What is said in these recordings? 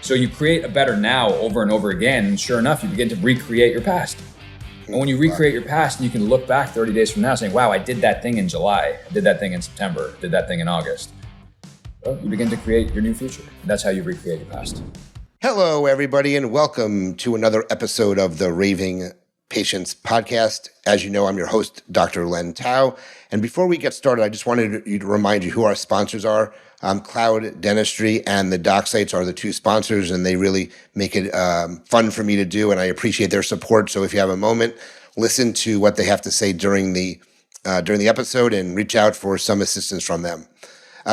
So you create a better now over and over again. And sure enough, you begin to recreate your past. And when you recreate your past, you can look back 30 days from now saying, wow, I did that thing in July. I did that thing in September. Did that thing in August. Well, you begin to create your new future. That's how you recreate your past. Hello, everybody, and welcome to another episode of the Raving Patients podcast. As you know, I'm your host, Dr. Len Tao. And before we get started, I just wanted to remind you who our sponsors are. Cloud Dentistry and the Doc Sites are the two sponsors, and they really make it fun for me to do, and I appreciate their support. So if you have a moment, listen to what they have to say during the episode and reach out for some assistance from them.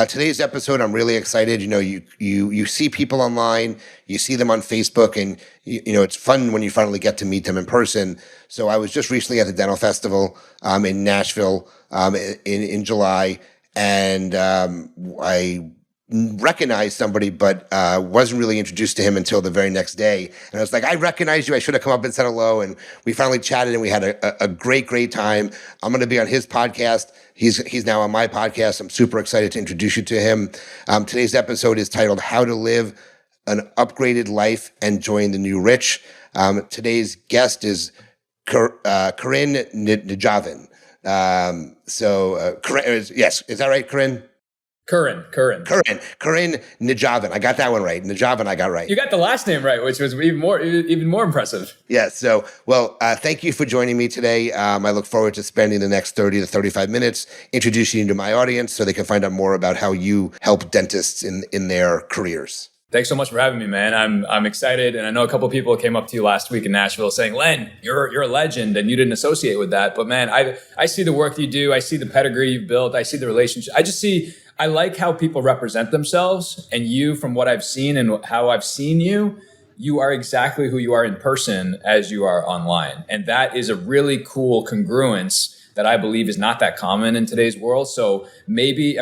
Today's episode, I'm really excited. You know, you see people online, you see them on Facebook, and you know it's fun when you finally get to meet them in person. So I was just recently at the Dental Festival in Nashville in July, and I recognized somebody, but wasn't really introduced to him until the very next day. And I was like, I recognize you. I should have come up and said hello. And we finally chatted, and we had a great time. I'm going to be on his podcast. He's now on my podcast. I'm super excited to introduce you to him. Today's episode is titled "How to Live an Upgraded Life and Join the New Rich." Today's guest is Karan Nijhawan. Yes, is that right, Karan? Karan Nijhawan. I got that one right. Nijhawan, I got right. You got the last name right, which was even more impressive. Yeah. So, thank you for joining me today. I look forward to spending the next 30 to 35 minutes introducing you to my audience so they can find out more about how you help dentists in their careers. Thanks so much for having me, man. I'm excited, and I know a couple of people came up to you last week in Nashville saying, "Len, you're a legend," and you didn't associate with that. But man, I see the work you do. I see the pedigree you've built. I see the relationship. I like how people represent themselves, and you, from what I've seen and how I've seen you, you are exactly who you are in person as you are online, and that is a really cool congruence that I believe is not that common in today's world. So maybe,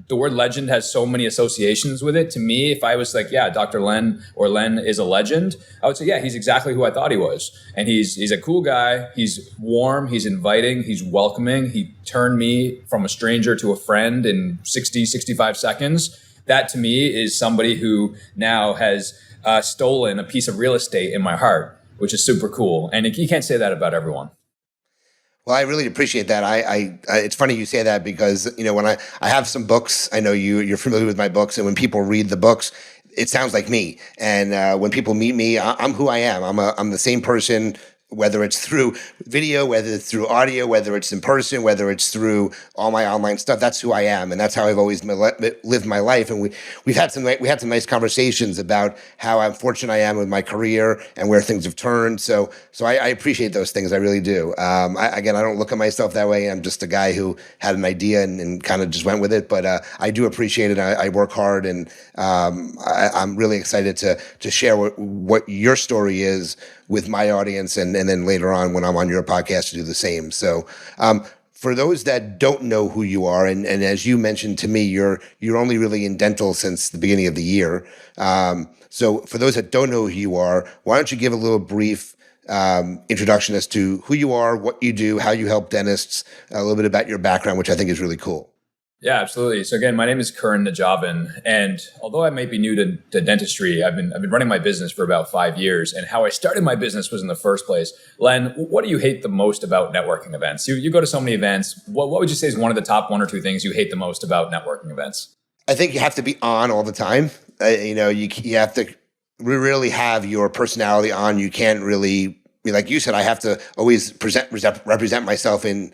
the word legend has so many associations with it. To me, if I was like, yeah, Dr. Len or Len is a legend, I would say, yeah, he's exactly who I thought he was. And he's a cool guy. He's warm. He's inviting. He's welcoming. He turned me from a stranger to a friend in 65 seconds. That to me is somebody who now has stolen a piece of real estate in my heart, which is super cool. And you can't say that about everyone. Well, I really appreciate that. I it's funny you say that because, you know, when I have some books, I know you're familiar with my books, and when people read the books, it sounds like me. And when people meet me, I'm who I am. I'm the same person, whether it's through video, whether it's through audio, whether it's in person, whether it's through all my online stuff. That's who I am, and that's how I've always lived my life. And we had some nice conversations about how fortunate I am with my career and where things have turned. So I appreciate those things. I really do. I don't look at myself that way. I'm just a guy who had an idea and kind of just went with it. But I do appreciate it. I work hard, and I'm really excited to share what your story is with my audience, and then later on when I'm on your podcast to do the same. So for those that don't know who you are, and as you mentioned to me, you're only really in dental since the beginning of the year. So for those that don't know who you are, why don't you give a little brief introduction as to who you are, what you do, how you help dentists, a little bit about your background, which I think is really cool. Yeah, absolutely. So again, my name is Karan Nijhawan, and although I might be new to dentistry, I've been running my business for about 5 years. And how I started my business was in the first place. Len, what do you hate the most about networking events? You go to so many events. What would you say is one of the top 1 or 2 things you hate the most about networking events? I think you have to be on all the time. You have to really have your personality on. You can't really, like you said, I have to always represent myself in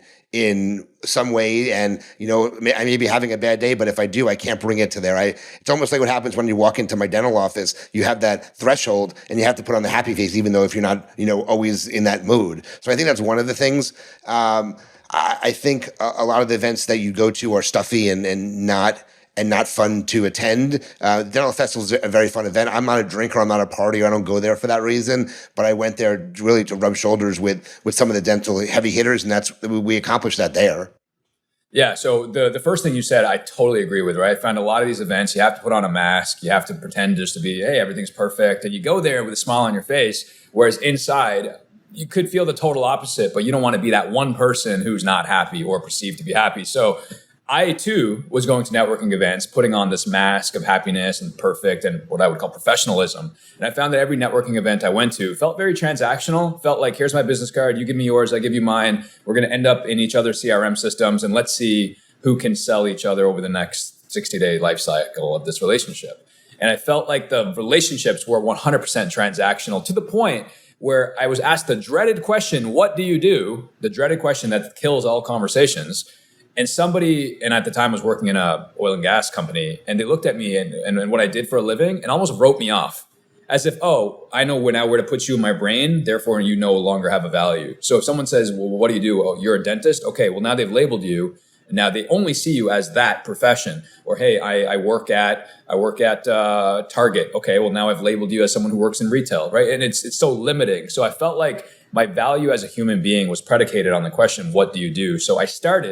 some way, and I may be having a bad day, but if I do, I can't bring it to there. It's almost like what happens when you walk into my dental office. You have that threshold, and you have to put on the happy face, even though if you're not, always in that mood. So I think that's one of the things. I think a lot of the events that you go to are stuffy and not fun to attend. The Dental Festival is a very fun event. I'm not a drinker. I'm not a partier. I don't go there for that reason. But I went there really to rub shoulders with some of the dental heavy hitters, and we accomplished that there. Yeah. So the first thing you said, I totally agree with, right? I found a lot of these events, you have to put on a mask. You have to pretend just to be, hey, everything's perfect. And you go there with a smile on your face. Whereas inside, you could feel the total opposite, but you don't want to be that one person who's not happy or perceived to be happy. So I too was going to networking events, putting on this mask of happiness and perfect and what I would call professionalism. And I found that every networking event I went to felt very transactional, felt like, here's my business card, you give me yours, I give you mine. We're going to end up in each other's CRM systems, and let's see who can sell each other over the next 60-day life cycle of this relationship. And I felt like the relationships were 100% transactional, to the point where I was asked the dreaded question, what do you do? The dreaded question that kills all conversations. And somebody, and at the time was working in a oil and gas company, and they looked at me and what I did for a living and almost wrote me off as if, oh, I know now where to put you in my brain, therefore you no longer have a value. So if someone says, well, what do you do? Oh, you're a dentist? Okay, well, now they've labeled you. And now they only see you as that profession. Or, hey, I work at Target. Okay, well, now I've labeled you as someone who works in retail, right? And it's so limiting. So I felt like my value as a human being was predicated on the question, what do you do? So I stopped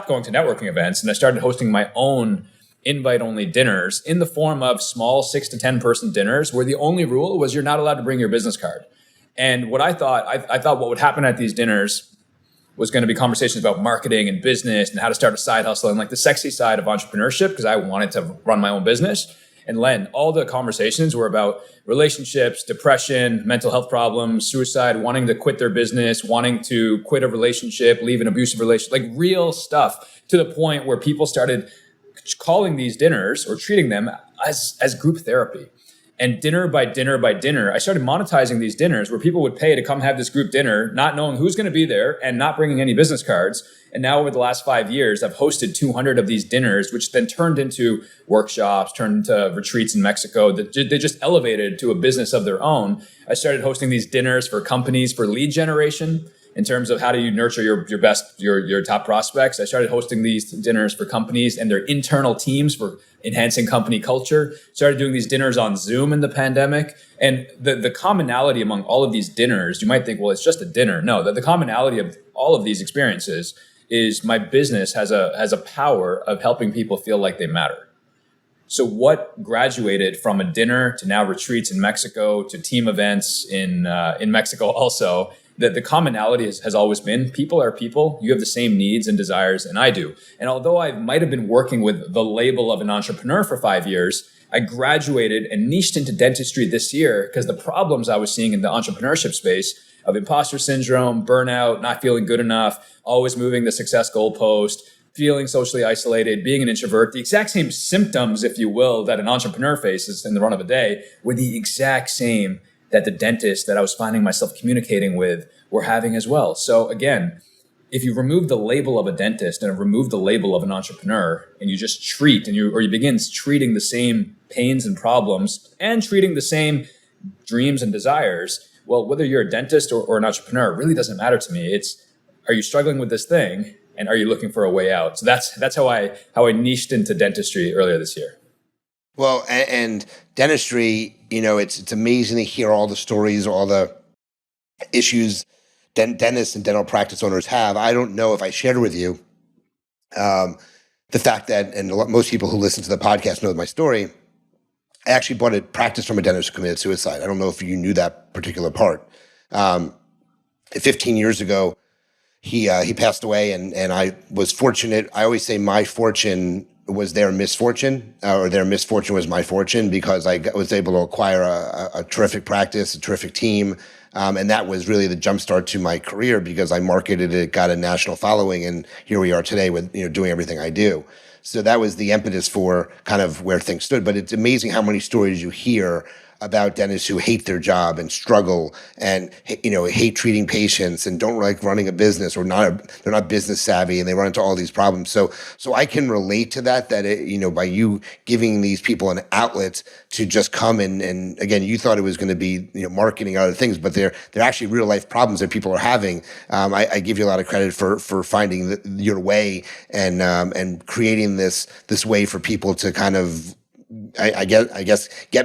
going to networking events, and I started hosting my own invite-only dinners in the form of small 6 to 10 person dinners where the only rule was you're not allowed to bring your business card. And what I thought what would happen at these dinners was going to be conversations about marketing and business and how to start a side hustle and like the sexy side of entrepreneurship, because I wanted to run my own business. And Len, all the conversations were about relationships, depression, mental health problems, suicide, wanting to quit their business, wanting to quit a relationship, leave an abusive relationship, like real stuff, to the point where people started calling these dinners or treating them as group therapy. And dinner by dinner by dinner, I started monetizing these dinners where people would pay to come have this group dinner, not knowing who's going to be there and not bringing any business cards. And now over the last 5 years, I've hosted 200 of these dinners, which then turned into workshops, turned into retreats in Mexico. They just elevated to a business of their own. I started hosting these dinners for companies for lead generation, in terms of how do you nurture your top prospects. I started hosting these dinners for companies and their internal teams for enhancing company culture. Started doing these dinners on Zoom in the pandemic. And the commonality among all of these dinners, you might think, well, it's just a dinner. No, the commonality of all of these experiences is my business has a power of helping people feel like they matter. So what graduated from a dinner to now retreats in Mexico to team events in Mexico also, that the commonality has always been people are people. You have the same needs and desires, and I do. And although I might have been working with the label of an entrepreneur for 5 years, I graduated and niched into dentistry this year because the problems I was seeing in the entrepreneurship space of imposter syndrome, burnout, not feeling good enough, always moving the success goalpost, feeling socially isolated, being an introvert, the exact same symptoms, if you will, that an entrepreneur faces in the run of a day were the exact same that the dentist that I was finding myself communicating with were having as well. So again, if you remove the label of a dentist and remove the label of an entrepreneur, and you just treat you begin treating the same pains and problems and treating the same dreams and desires, well, whether you're a dentist or an entrepreneur, it really doesn't matter to me. It's, are you struggling with this thing, and are you looking for a way out? So that's how I niched into dentistry earlier this year. Well, and dentistry, it's amazing to hear all the stories, all the issues dentists and dental practice owners have. I don't know if I shared with you the fact that, and most people who listen to the podcast know my story, I actually bought a practice from a dentist who committed suicide. I don't know if you knew that particular part. 15 years ago, he passed away, and I was fortunate. I always say my fortune was their misfortune, or their misfortune was my fortune, because I was able to acquire a terrific practice, a terrific team. And that was really the jumpstart to my career, because I marketed it, got a national following, and here we are today with, doing everything I do. So that was the impetus for kind of where things stood. But it's amazing how many stories you hear about dentists who hate their job and struggle and, hate treating patients and don't like running a business, or they're not business savvy, and they run into all these problems. So I can relate to that by you giving these people an outlet to just come and again, you thought it was going to be, marketing and other things, but they're actually real life problems that people are having. I give you a lot of credit for finding your way and creating this way for people to kind of, I guess get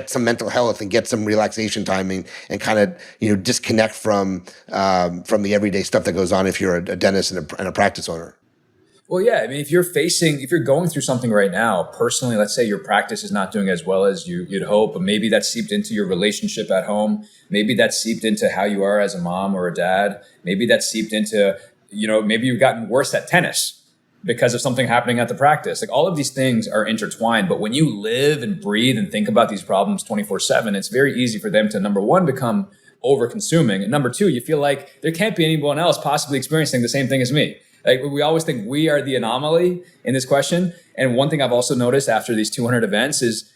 some mental health and get some relaxation time and kind of disconnect from the everyday stuff that goes on if you're a dentist and a practice owner. Well, yeah. I mean, if you're going through something right now, personally, let's say your practice is not doing as well as you'd hope, but maybe that seeped into your relationship at home. Maybe that seeped into how you are as a mom or a dad. Maybe that seeped into, maybe you've gotten worse at tennis. because of something happening at the practice. Like all of these things are intertwined, but when you live and breathe and think about these problems 24/7, it's very easy for them to, number one, become over consuming. And number two, you feel like there can't be anyone else possibly experiencing the same thing as me. Like we always think we are the anomaly in this question. And one thing I've also noticed after these 200 events is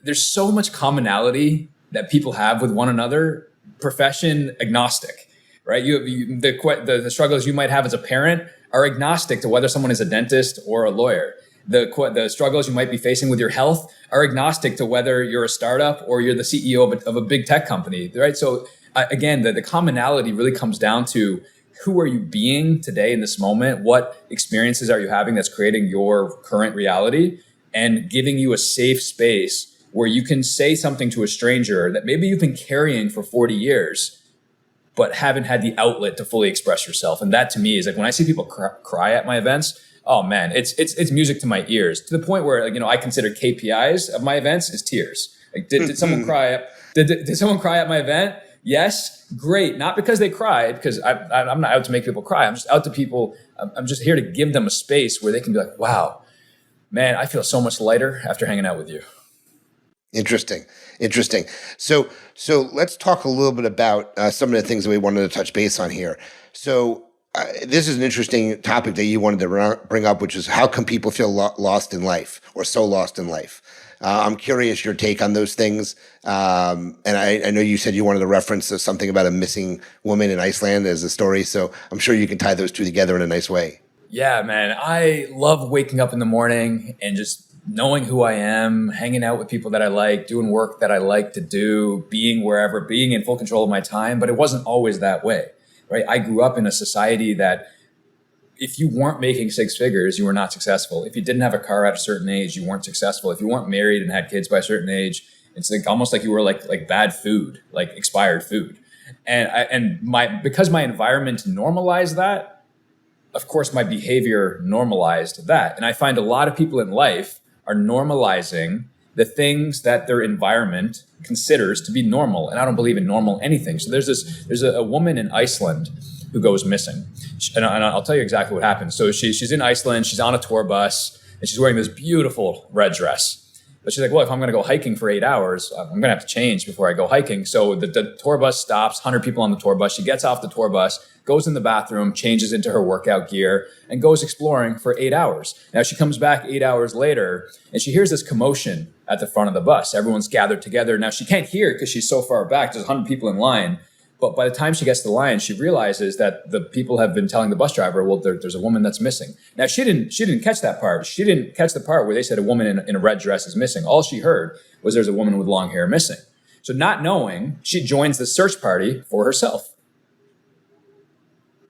there's so much commonality that people have with one another, profession agnostic, right? The struggles you might have as a parent are agnostic to whether someone is a dentist or a lawyer. The struggles you might be facing with your health are agnostic to whether you're a startup or you're the CEO of a big tech company, right? So again, the commonality really comes down to who are you being today in this moment? What experiences are you having that's creating your current reality and giving you a safe space where you can say something to a stranger that maybe you've been carrying for 40 years, but haven't had the outlet to fully express yourself. And that to me is like when I see people cry at my events, oh man, it's music to my ears, to the point where, like, I consider KPIs of my events as tears. Like, did someone cry? Did someone cry at my event? Yes, great. Not because they cried, because I'm not out to make people cry. I'm just out to people. I'm just here to give them a space where they can be like, wow, man, I feel so much lighter after hanging out with you. Interesting. So let's talk a little bit about some of the things that we wanted to touch base on here. So this is an interesting topic that you wanted to bring up, which is how can people feel lost in life or so lost in life? I'm curious your take on those things. And I know you said you wanted to reference something about a missing woman in Iceland as a story. So I'm sure you can tie those two together in a nice way. Yeah, man. I love waking up in the morning and just knowing who I am, hanging out with people that I like, doing work that I like to do, being wherever, being in full control of my time. But it wasn't always that way, right? I grew up in a society that if you weren't making six figures, you were not successful. If you didn't have a car at a certain age, you weren't successful. If you weren't married and had kids by a certain age, it's like almost like you were like bad food, like expired food. Because my environment normalized that, of course, my behavior normalized that. And I find a lot of people in life are normalizing the things that their environment considers to be normal. And I don't believe in normal anything. So there's a woman in Iceland who goes missing. And I'll tell you exactly what happened. So she's in Iceland, she's on a tour bus, and she's wearing this beautiful red dress. But she's like, well, if I'm going to go hiking for 8 hours, I'm going to have to change before I go hiking. So the tour bus stops, 100 people on the tour bus. She gets off the tour bus, goes in the bathroom, changes into her workout gear, and goes exploring for 8 hours. Now she comes back 8 hours later, and she hears this commotion at the front of the bus. Everyone's gathered together. Now she can't hear it because she's so far back. There's 100 people in line. But by the time she gets to the line, she realizes that the people have been telling the bus driver, well, there's a woman that's missing. Now, she didn't catch that part. She didn't catch the part where they said a woman in a red dress is missing. All she heard was there's a woman with long hair missing. So not knowing, she joins the search party for herself.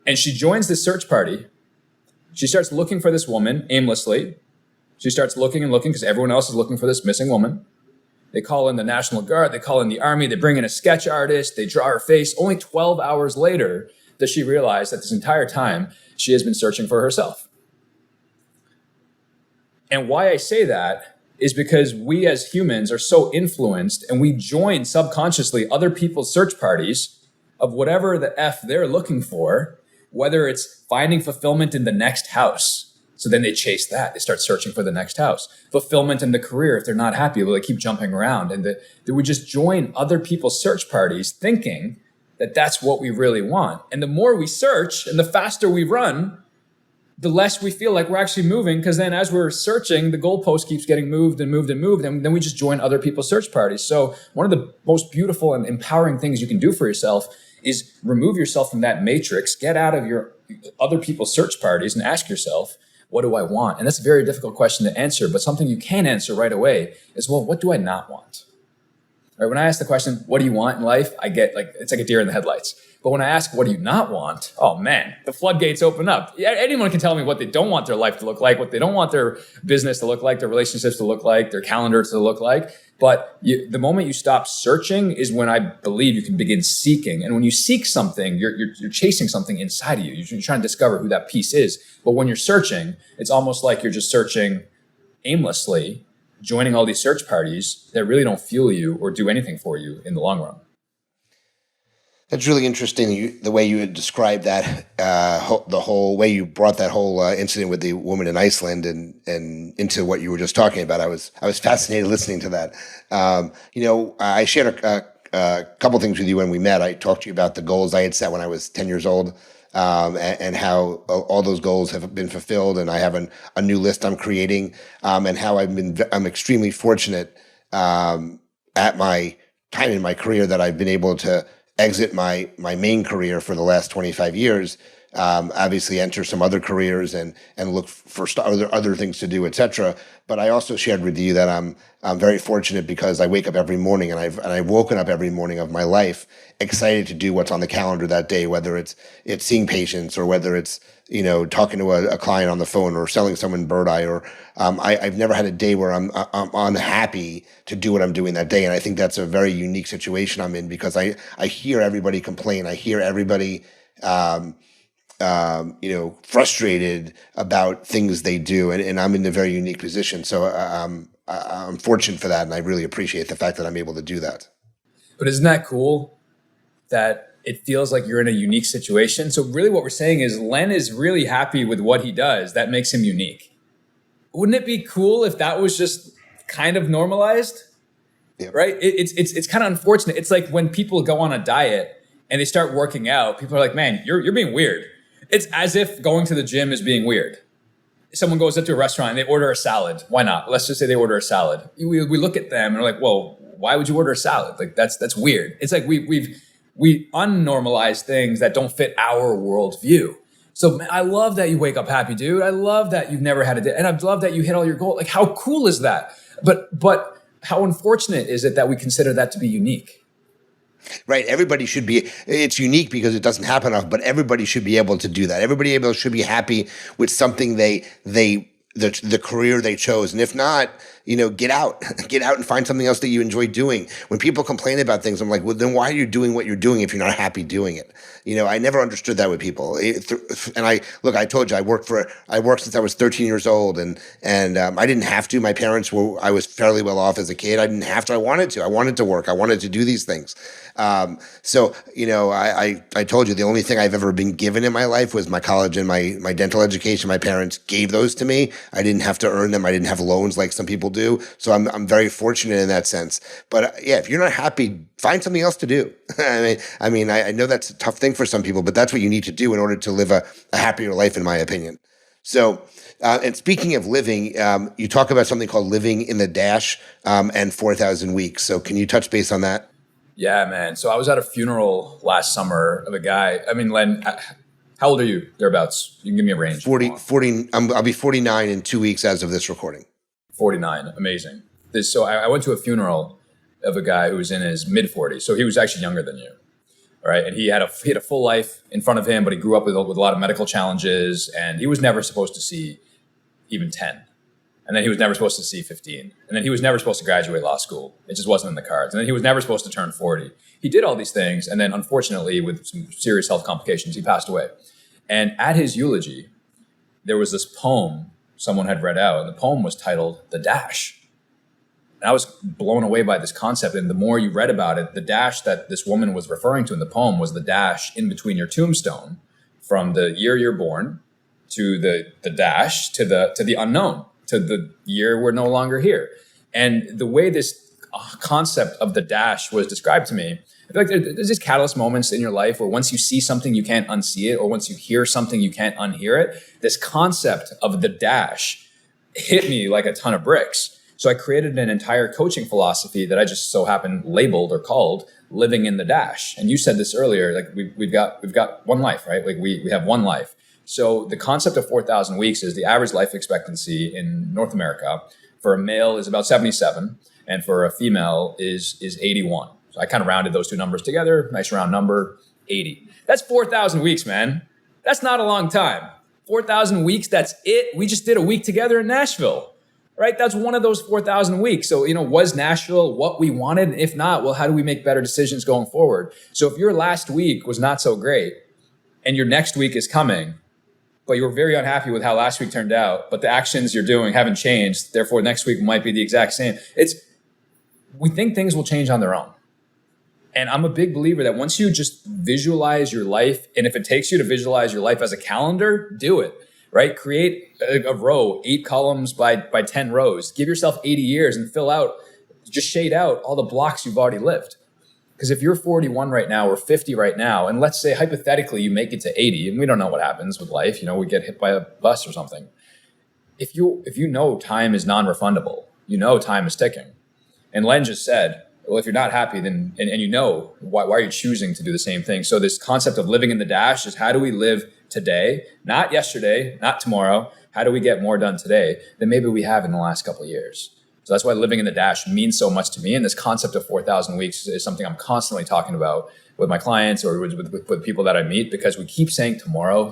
And she joins the search party. She starts looking for this woman aimlessly. She starts looking and looking because everyone else is looking for this missing woman. They call in the National Guard, they call in the Army, they bring in a sketch artist, they draw her face. Only 12 hours later does she realize that this entire time she has been searching for herself. And why I say that is because we as humans are so influenced and we join subconsciously other people's search parties of whatever the F they're looking for, whether it's finding fulfillment in the next house. So then they chase that. They start searching for the next house. Fulfillment in the career. If they're not happy, well, they keep jumping around. And that we just join other people's search parties thinking that that's what we really want. And the more we search and the faster we run, the less we feel like we're actually moving. Because then as we're searching, the goalpost keeps getting moved and moved and moved. And then we just join other people's search parties. So one of the most beautiful and empowering things you can do for yourself is remove yourself from that matrix, get out of your other people's search parties and ask yourself, what do I want? And that's a very difficult question to answer, but something you can answer right away is, well, what do I not want? Right? When I ask the question, what do you want in life? I get it's like a deer in the headlights. But when I ask, what do you not want? Oh man, the floodgates open up. Yeah, anyone can tell me what they don't want their life to look like, what they don't want their business to look like, their relationships to look like, their calendar to look like. But the moment you stop searching is when I believe you can begin seeking. And when you seek something, you're chasing something inside of you. You're trying to discover who that piece is. But when you're searching, it's almost like you're just searching aimlessly, joining all these search parties that really don't fuel you or do anything for you in the long run. It's really interesting the way you had described that, the whole way you brought that whole incident with the woman in Iceland and into what you were just talking about. I was fascinated listening to that. I shared a couple things with you when we met. I talked to you about the goals I had set when I was 10 years old, and how all those goals have been fulfilled, and I have a new list I'm creating, and how I'm extremely fortunate at my time in my career that I've been able to exit my main career for the last 25 years, obviously enter some other careers and look for other things to do, etc. But I also shared with you that I'm very fortunate because I wake up every morning, and I've woken up every morning of my life excited to do what's on the calendar that day, whether it's seeing patients, or whether it's talking to a client on the phone, or selling someone bird eye, or I've never had a day where I'm unhappy to do what I'm doing that day. And I think that's a very unique situation I'm in, because I hear everybody complain. I hear everybody frustrated about things they do, and I'm in a very unique position. So I'm fortunate for that, and I really appreciate the fact that I'm able to do that. But isn't that cool that it feels like you're in a unique situation? So really what we're saying is Len is really happy with what he does. That makes him unique. Wouldn't it be cool if that was just kind of normalized? Yeah. Right? It's kind of unfortunate. It's like when people go on a diet and they start working out, people are like, man, you're being weird. It's as if going to the gym is being weird. Someone goes up to a restaurant and they order a salad. Why not? Let's just say they order a salad. We look at them and we're like, well, why would you order a salad? Like that's weird. It's like we unnormalize things that don't fit our worldview. So man, I love that you wake up happy, dude. I love that you've never had a day, and I love that you hit all your goals. Like, how cool is that? But how unfortunate is it that we consider that to be unique? Right. Everybody should be, it's unique because it doesn't happen enough, but everybody should be able to do that. Everybody should be happy with something the career they chose. And if not, get out and find something else that you enjoy doing. When people complain about things, I'm like, well, then why are you doing what you're doing if you're not happy doing it? I never understood that with people. And I told you, I worked since I was 13 years old, and I didn't have to. My parents I was fairly well off as a kid. I didn't have to. I wanted to work. I wanted to do these things. So I told you the only thing I've ever been given in my life was my college and my dental education. My parents gave those to me. I didn't have to earn them. I didn't have loans like some people do. So I'm very fortunate in that sense. But yeah, if you're not happy, find something else to do. I know that's a tough thing for some people, but that's what you need to do in order to live a happier life, in my opinion. So, and speaking of living, you talk about something called living in the dash, and 4,000 weeks. So can you touch base on that? Yeah, man. So I was at a funeral last summer of a guy. I mean, Len, how old are you? Thereabouts. You can give me a range. 40. I'll be 49 in 2 weeks as of this recording. 49. Amazing. So I went to a funeral of a guy who was in his mid 40s. So he was actually younger than you. All right. And he had a full life in front of him, but he grew up with a lot of medical challenges, and he was never supposed to see even 10. And then he was never supposed to see 15. And then he was never supposed to graduate law school. It just wasn't in the cards. And then he was never supposed to turn 40. He did all these things. And then unfortunately, with some serious health complications, he passed away. And at his eulogy, there was this poem someone had read out. And the poem was titled The Dash. And I was blown away by this concept. And the more you read about it, the dash that this woman was referring to in the poem was the dash in between your tombstone, from the year you're born to the dash to the unknown, to the year we're no longer here. And the way this concept of the dash was described to me, I feel like there's these catalyst moments in your life where once you see something, you can't unsee it, or once you hear something, you can't unhear it. This concept of the dash hit me like a ton of bricks. So I created an entire coaching philosophy that I just so happened labeled or called living in the dash. And you said this earlier, like we've got one life, right? Like we have one life. So the concept of 4,000 weeks is the average life expectancy in North America for a male is about 77, and for a female is 81. So I kind of rounded those two numbers together. Nice round number, 80. That's 4,000 weeks, man. That's not a long time. 4,000 weeks, that's it. We just did a week together in Nashville, right? That's one of those 4,000 weeks. So, was Nashville what we wanted? If not, well, how do we make better decisions going forward? So if your last week was not so great and your next week is coming, but you were very unhappy with how last week turned out, but the actions you're doing haven't changed, therefore next week might be the exact same. We think things will change on their own. And I'm a big believer that once you just visualize your life, and if it takes you to visualize your life as a calendar, do it, right? Create a row, 8 columns by 10 rows. Give yourself 80 years and just shade out all the blocks you've already lived. Because if you're 41 right now or 50 right now, and let's say hypothetically you make it to 80, and we don't know what happens with life, we get hit by a bus or something. If you know time is non-refundable, time is ticking. And Len just said, well, if you're not happy, then and why are you choosing to do the same thing? So this concept of living in the dash is, how do we live today, not yesterday, not tomorrow? How do we get more done today than maybe we have in the last couple of years? So that's why living in the dash means so much to me. And this concept of 4,000 weeks is something I'm constantly talking about with my clients or with people that I meet, because we keep saying tomorrow,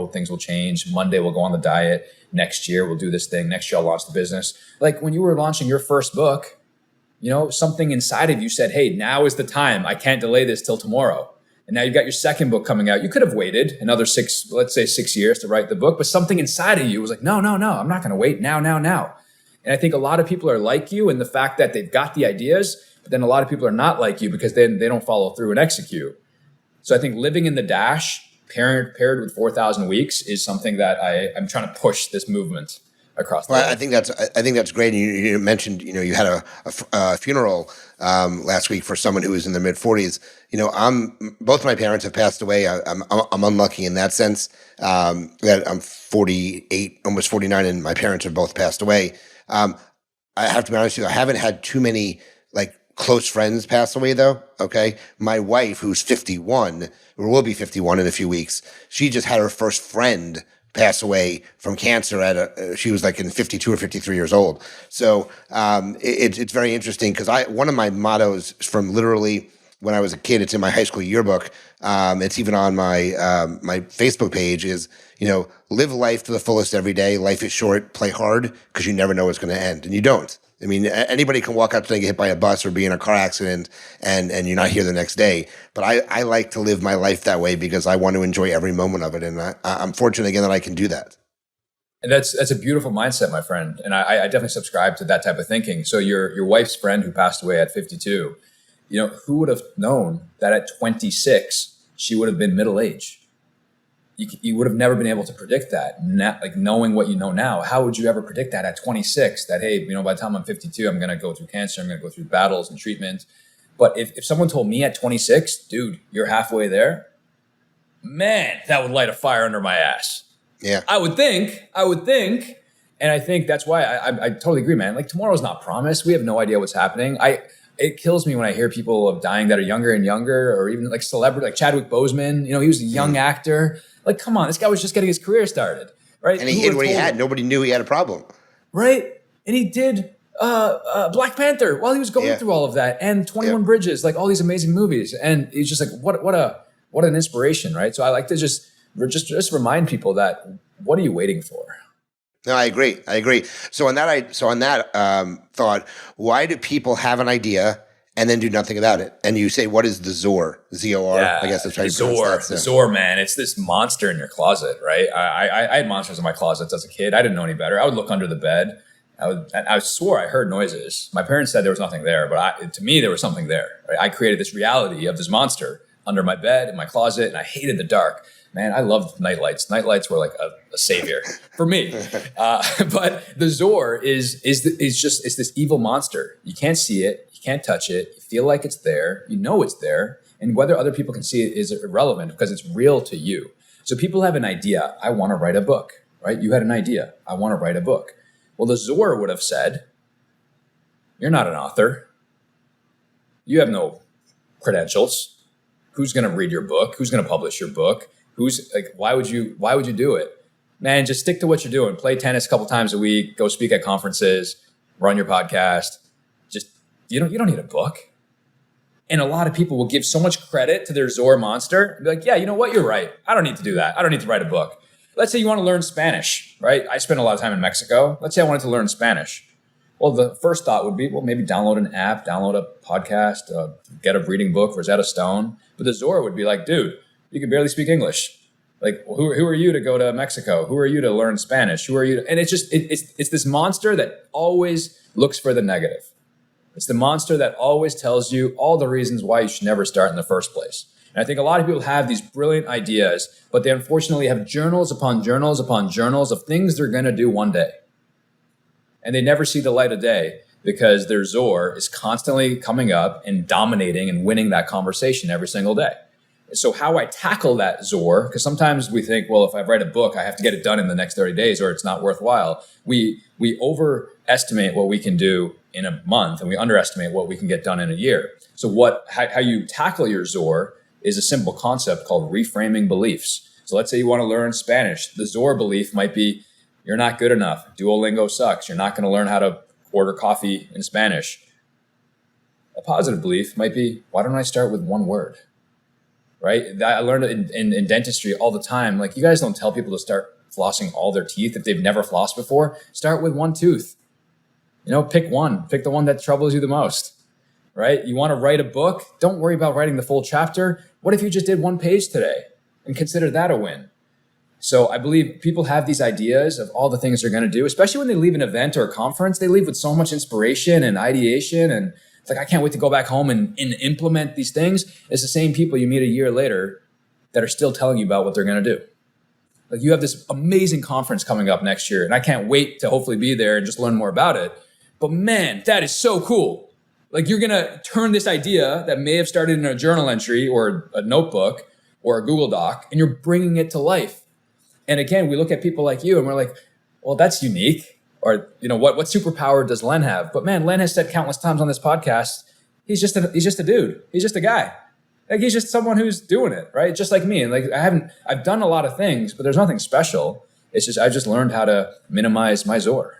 things will change. Monday we'll go on the diet. Next year we'll do this thing. Next year I'll launch the business. Like when you were launching your first book, something inside of you said, hey, now is the time. I can't delay this till tomorrow. And now you've got your second book coming out. You could have waited another 6 years to write the book, but something inside of you was like, no, I'm not going to wait now. And I think a lot of people are like you in the fact that they've got the ideas, but then a lot of people are not like you because then they don't follow through and execute. So I think living in the dash paired with 4,000 weeks is something that I'm trying to push this movement across the world. I think that's great. You mentioned, you had a funeral last week for someone who was in their mid 40s. Both my parents have passed away. I'm unlucky in that sense, that I'm 48, almost 49, and my parents have both passed away. I have to be honest with you, I haven't had too many close friends pass away though. Okay. My wife, who's 51, or will be 51 in a few weeks, she just had her first friend pass away from cancer she was in 52 or 53 years old. So it's very interesting because one of my mottos from literally when I was a kid, it's in my high school yearbook. It's even on my Facebook page is, live life to the fullest every day. Life is short, play hard, because you never know what's going to end. And you don't. I mean, anybody can walk out today, get hit by a bus or be in a car accident and you're not here the next day. But I like to live my life that way because I want to enjoy every moment of it. And I'm fortunate again that I can do that. And that's a beautiful mindset, my friend. And I definitely subscribe to that type of thinking. So your wife's friend who passed away at 52, who would have known that at 26, she would have been middle-aged? You would have never been able to predict that. Knowing what you know now, how would you ever predict that at 26? That, hey, by the time I'm 52, I'm going to go through cancer. I'm going to go through battles and treatment. But if someone told me at 26, dude, you're halfway there, man, that would light a fire under my ass. Yeah, I would think. And I think that's why I totally agree, man. Tomorrow's not promised. We have no idea what's happening. It kills me when I hear people of dying that are younger and younger, or even celebrity, like Chadwick Boseman. He was a young actor. Come on, this guy was just getting his career started, right? And he hid what he had. Nobody knew he had a problem. Right? And he did Black Panther while he was going through all of that, and 21 Bridges, all these amazing movies. And he's just what an inspiration, right? So I like to just remind people that, what are you waiting for? No, I agree. So on that thought, why do people have an idea and then do nothing about it? And you say, what is the ZOR? Z-O-R? Yeah, I guess that's how you pronounce that. The ZOR, man. It's this monster in your closet, right? I had monsters in my closets as a kid. I didn't know any better. I would look under the bed. I swore I heard noises. My parents said there was nothing there, but to me, there was something there. Right? I created this reality of this monster under my bed, in my closet, and I hated the dark. Man, I loved nightlights. Nightlights were like a savior for me. But the ZOR is this evil monster. You can't see it. You can't touch it. You feel like it's there. You know it's there. And whether other people can see it is irrelevant because it's real to you. So people have an idea. I want to write a book, right? You had an idea. I want to write a book. Well, the ZOR would have said, you're not an author. You have no credentials. Who's going to read your book? Who's going to publish your book? Why would you do it? Man, just stick to what you're doing. Play tennis a couple times a week, go speak at conferences, run your podcast. Just, you don't need a book. And a lot of people will give so much credit to their ZOR monster and be like, yeah, you know what? You're right. I don't need to do that. I don't need to write a book. Let's say you want to learn Spanish, right? I spent a lot of time in Mexico. Let's say I wanted to learn Spanish. Well, the first thought would be, maybe download an app, download a podcast, get a reading book, Rosetta Stone. But the ZOR would be like, dude, you can barely speak English. Who are you to go to Mexico? Who are you to learn Spanish? Who are you? And it's this monster that always looks for the negative. It's the monster that always tells you all the reasons why you should never start in the first place. And I think a lot of people have these brilliant ideas, but they unfortunately have journals upon journals upon journals of things they're going to do one day. And they never see the light of day because their Zor is constantly coming up and dominating and winning that conversation every single day. So how I tackle that Zor, because sometimes we think, well, if I write a book, I have to get it done in the next 30 days or it's not worthwhile. We overestimate what we can do in a month and we underestimate what we can get done in a year. So how you tackle your Zor is a simple concept called reframing beliefs. So let's say you want to learn Spanish. The Zor belief might be, you're not good enough. Duolingo sucks. You're not going to learn how to order coffee in Spanish. A positive belief might be, why don't I start with one word? Right? That I learned in dentistry all the time. Like, you guys don't tell people to start flossing all their teeth if they've never flossed before. Start with one tooth. Pick one. Pick the one that troubles you the most. Right? You want to write a book? Don't worry about writing the full chapter. What if you just did one page today and consider that a win? So I believe people have these ideas of all the things they're going to do, especially when they leave an event or a conference. They leave with so much inspiration and ideation, and it's like, I can't wait to go back home and implement these things. It's the same people you meet a year later that are still telling you about what they're going to do. Like, you have this amazing conference coming up next year, and I can't wait to hopefully be there and just learn more about it. But man, that is so cool. Like, you're going to turn this idea that may have started in a journal entry or a notebook or a Google Doc, and you're bringing it to life. And again, we look at people like you and we're like, well, that's unique. Or, what superpower does Len have? But man, Len has said countless times on this podcast, he's just a dude. He's just a guy. Like, he's just someone who's doing it, right? Just like me. And like, I've done a lot of things, but there's nothing special. It's just, I've just learned how to minimize my Zor.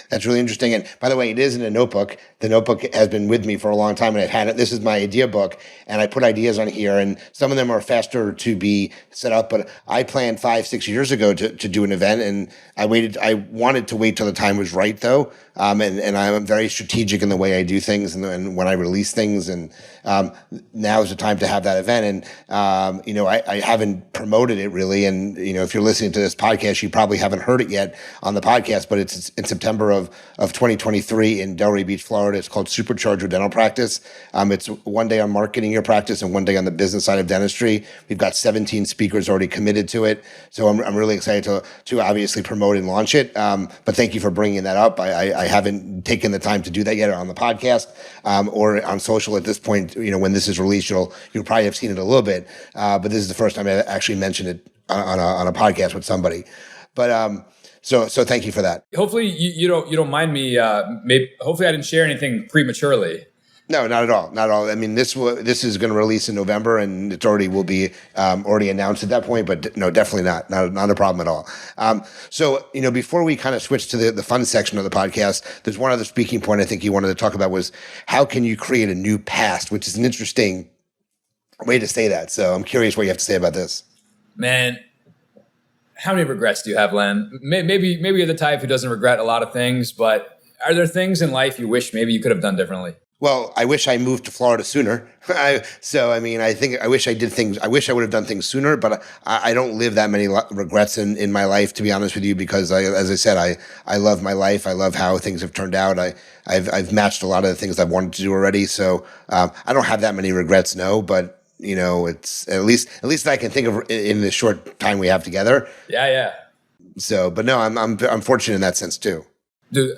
That's really interesting. And by the way, it is in a notebook. The notebook has been with me for a long time, and I've had it. This is my idea book, and I put ideas on here, and some of them are faster to be set up. But I planned 5-6 years ago to do an event, and I wanted to wait till the time was right, though. And I'm very strategic in the way I do things and when I release things. And now is the time to have that event. And, I haven't promoted it really. And, if you're listening to this podcast, you probably haven't heard it yet on the podcast, but it's in September of 2023 in Delray Beach, Florida. It's called Supercharge Your Dental Practice. It's one day on marketing your practice and one day on the business side of dentistry. We've got 17 speakers already committed to it. So I'm really excited to obviously promote and launch it. But thank you for bringing that up. I haven't taken the time to do that yet on the podcast or on social at this point. When this is released, you'll probably have seen it a little bit. But this is the first time I actually mentioned it on a podcast with somebody. But so thank you for that. Hopefully you don't mind me. Hopefully I didn't share anything prematurely. No, not at all. Not at all. I mean, this is going to release in November, and it will be already announced at that point. But no, definitely not a problem at all. So before we kind of switch to the fun section of the podcast, there's one other speaking point I think you wanted to talk about was how can you create a new past, which is an interesting way to say that. So I'm curious what you have to say about this. Man, how many regrets do you have, Len? Maybe you're the type who doesn't regret a lot of things, but are there things in life you wish maybe you could have done differently? Well, I wish I moved to Florida sooner. I wish I did things. I wish I would have done things sooner, but I don't live that many regrets in my life, to be honest with you, because as I said, I love my life. I love how things have turned out. I've matched a lot of the things I've wanted to do already. So I don't have that many regrets, no, but it's at least I can think of in the short time we have together. Yeah. So, but no, I'm fortunate in that sense too. Dude,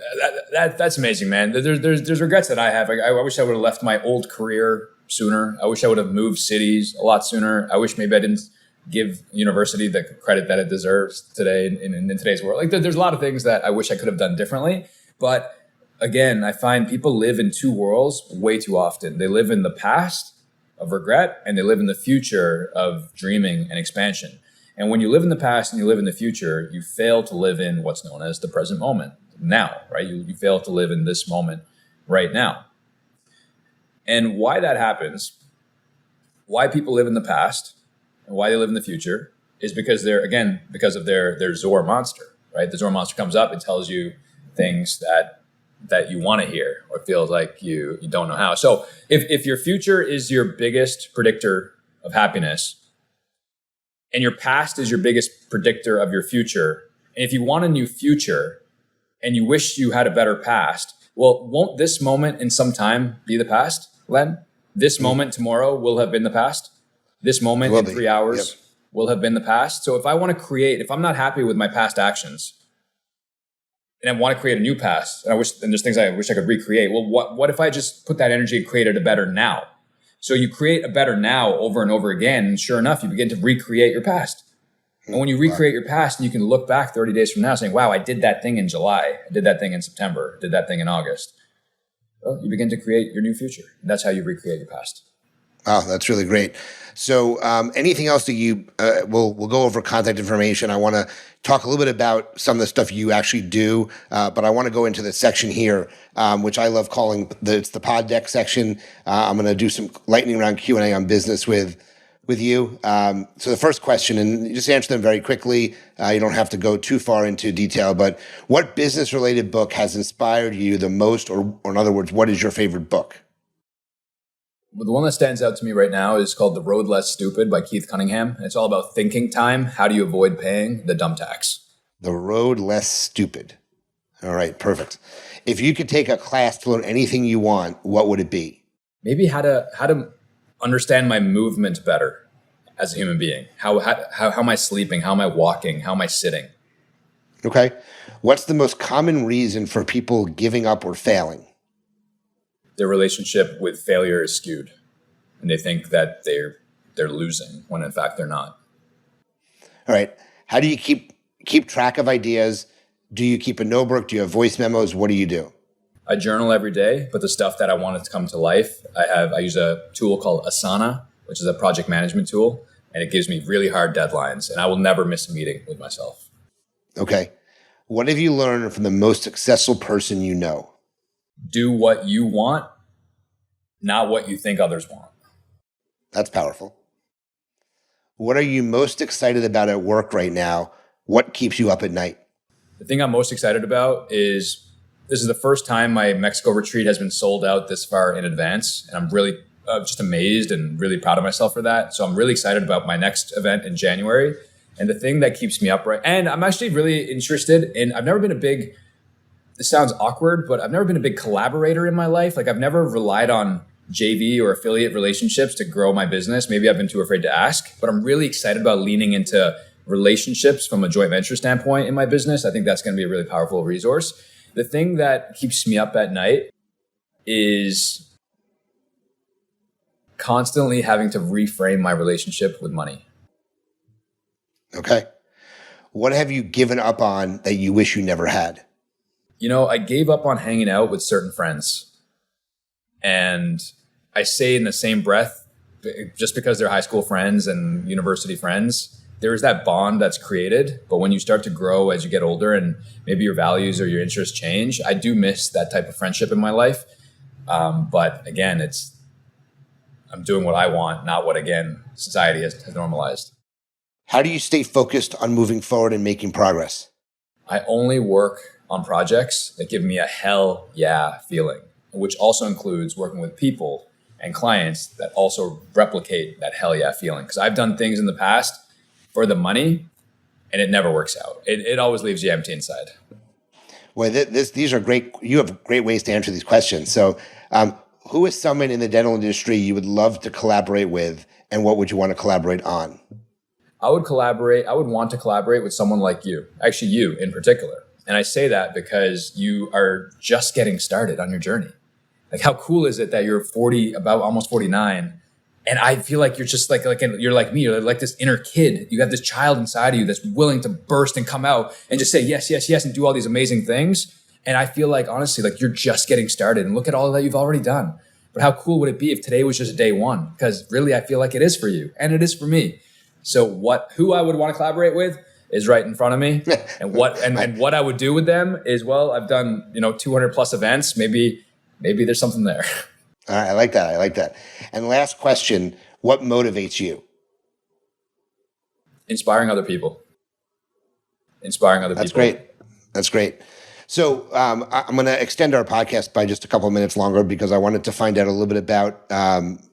that's amazing, man. There's regrets that I have. I wish I would have left my old career sooner. I wish I would have moved cities a lot sooner. I wish maybe I didn't give university the credit that it deserves today in today's world. Like, there's a lot of things that I wish I could have done differently. But again, I find people live in two worlds way too often. They live in the past of regret, and they live in the future of dreaming and expansion. And when you live in the past and you live in the future, you fail to live in what's known as the present moment. Now, right? You fail to live in this moment right now. And why that happens, why people live in the past and why they live in the future is because because of their Zor monster, right? The Zor monster comes up and tells you things that you want to hear or feels like you don't know how. So if your future is your biggest predictor of happiness and your past is your biggest predictor of your future, and if you want a new future and you wish you had a better past, Well, won't this moment in some time be the past, Len? This moment tomorrow will have been the past. This moment in 3 hours will have been the past. So if I want to create, if I'm not happy with my past actions and I want to create a new past, and there's things I wish I could recreate. Well, what if I just put that energy and created a better now? So you create a better now over and over again. And sure enough, you begin to recreate your past. And when you recreate your past, you can look back 30 days from now saying, wow, I did that thing in July. I did that thing in September. I did that thing in August. Well, you begin to create your new future. That's how you recreate your past. Wow, that's really great. So anything else that you, we'll go over contact information. I want to talk a little bit about some of the stuff you actually do, but I want to go into the section here, which I love calling it's the pod deck section. I'm going to do some lightning round Q&A on business with you. So the first question, and just answer them very quickly. You don't have to go too far into detail, but what business-related book has inspired you the most, or in other words, what is your favorite book? Well, the one that stands out to me right now is called The Road Less Stupid by Keith Cunningham. And it's all about thinking time. How do you avoid paying the dumb tax? The Road Less Stupid. All right, perfect. If you could take a class to learn anything you want, what would it be? Maybe how to understand my movement better as a human being. How am I sleeping? How am I walking? How am I sitting? Okay. What's the most common reason for people giving up or failing? Their relationship with failure is skewed, and they think that they're losing when in fact they're not. All right. How do you keep track of ideas? Do you keep a notebook? Do you have voice memos? What do you do? I journal every day, but the stuff that I want it to come to life, I use a tool called Asana, which is a project management tool, and it gives me really hard deadlines, and I will never miss a meeting with myself. Okay. What have you learned from the most successful person you know? Do what you want, not what you think others want. That's powerful. What are you most excited about at work right now? What keeps you up at night? The thing I'm most excited about is this is the first time my Mexico retreat has been sold out this far in advance. And I'm really just amazed and really proud of myself for that. So I'm really excited about my next event in January. And the thing that keeps me up and I'm actually really interested in, I've never been a big, this sounds awkward, but I've never been a big collaborator in my life. Like I've never relied on JV or affiliate relationships to grow my business. Maybe I've been too afraid to ask, but I'm really excited about leaning into relationships from a joint venture standpoint in my business. I think that's going to be a really powerful resource. The thing that keeps me up at night is constantly having to reframe my relationship with money. Okay. What have you given up on that you wish you never had? You know, I gave up on hanging out with certain friends. And I say in the same breath, just because they're high school friends and university friends, there's that bond that's created. But when you start to grow as you get older and maybe your values or your interests change, I do miss that type of friendship in my life. But again, I'm doing what I want, not what, again, society has normalized. How do you stay focused on moving forward and making progress? I only work on projects that give me a hell yeah feeling, which also includes working with people and clients that also replicate that hell yeah feeling. Because I've done things in the past for the money and it never works out. It always leaves you empty inside. Well, these are great. You have great ways to answer these questions. So who is someone in the dental industry you would love to collaborate with, and what would you want to collaborate on? I would want to collaborate with someone like you, actually you in particular. And I say that because you are just getting started on your journey. Like, how cool is it that you're 40, about almost 49, and I feel like you're just you're like me. You're like this inner kid. You have this child inside of you that's willing to burst and come out and just say yes, yes, yes, and do all these amazing things. And I feel like, honestly, like you're just getting started, and look at all that you've already done. But how cool would it be if today was just day one? Because really, I feel like it is for you, and it is for me. So who I would want to collaborate with is right in front of me. And what I would do with them is, well, I've done, 200 plus events. Maybe there's something there. All right, I like that. And last question, what motivates you? Inspiring other people. That's great. So I'm going to extend our podcast by just a couple of minutes longer because I wanted to find out a little bit about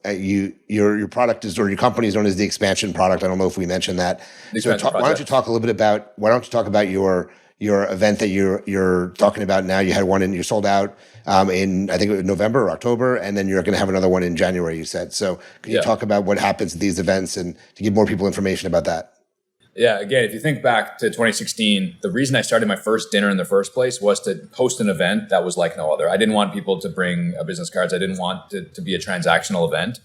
your product or your company is known as the Expansion Product. I don't know if we mentioned that. So why don't you talk about your your event that you're talking about now. You had one and you sold out in, I think it was November or October, and then you're going to have another one in January, you said. So can you talk about what happens at these events and to give more people information about that? Yeah, again, if you think back to 2016, the reason I started my first dinner in the first place was to host an event that was like no other. I didn't want people to bring business cards. I didn't want to be a transactional event.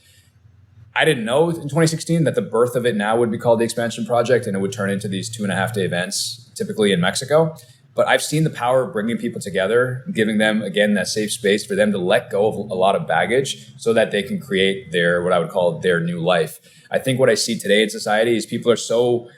I didn't know in 2016 that the birth of it now would be called the Expansion Project, and it would turn into these 2.5-day events, typically in Mexico. But I've seen the power of bringing people together, giving them, again, that safe space for them to let go of a lot of baggage so that they can create what I would call their new life. I think what I see today in society is people are so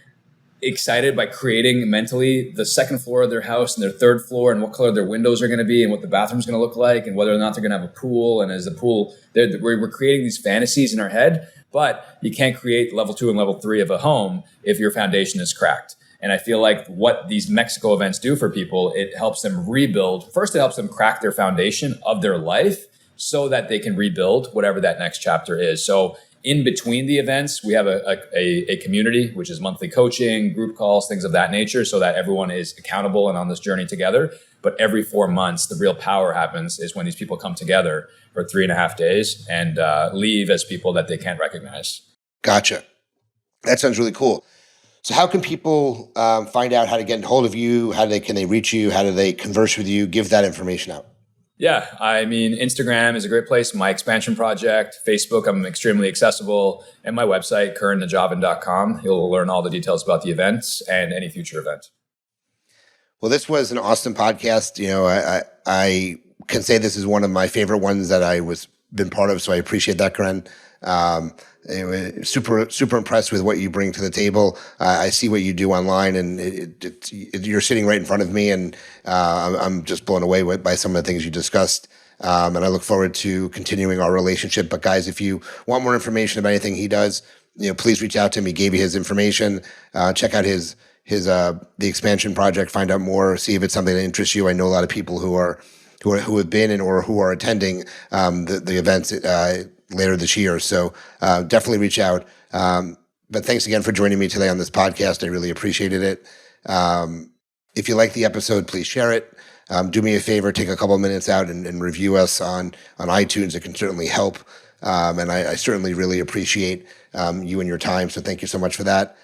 excited by creating mentally the second floor of their house and their third floor and what color their windows are going to be and what the bathroom's going to look like and whether or not they're going to have a pool. And as the pool, we're creating these fantasies in our head, but you can't create level 2 and level 3 of a home if your foundation is cracked. And I feel like what these Mexico events do for people, it helps them rebuild. First, it helps them crack their foundation of their life so that they can rebuild whatever that next chapter is. So in between the events, we have a community, which is monthly coaching, group calls, things of that nature, so that everyone is accountable and on this journey together. But every 4 months, the real power happens is when these people come together for 3.5 days and leave as people that they can't recognize. Gotcha. That sounds really cool. So how can people find out how to get a hold of you? Can they reach you? How do they converse with you? Give that information out. Yeah, I mean, Instagram is a great place. My Expansion Project, Facebook, I'm extremely accessible. And my website, KaranNijhawan.com. You'll learn all the details about the events and any future event. Well, this was an awesome podcast. You know, I can say this is one of my favorite ones that I was been part of. So I appreciate that, Karan. Anyway, super impressed with what you bring to the table. I see what you do online, and you're sitting right in front of me, and I'm just blown away by some of the things you discussed. And I look forward to continuing our relationship. But guys, if you want more information about anything he does, please reach out to him. He gave you his information. Check out his the Expansion Project. Find out more. See if it's something that interests you. I know a lot of people who have been or who are attending the events later this year. So definitely reach out. But thanks again for joining me today on this podcast. I really appreciated it. If you like the episode, please share it. Do me a favor, take a couple of minutes out and review us on iTunes. It can certainly help. And I certainly really appreciate you and your time. So thank you so much for that.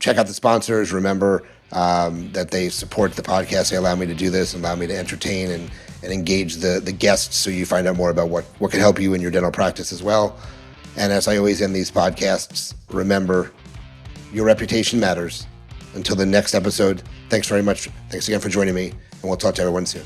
Check out the sponsors. Remember that they support the podcast. They allow me to do this, allow me to entertain and engage the guests so you find out more about what can help you in your dental practice as well. And as I always end these podcasts, remember, your reputation matters. Until the next episode, thanks very much. Thanks again for joining me, and we'll talk to everyone soon.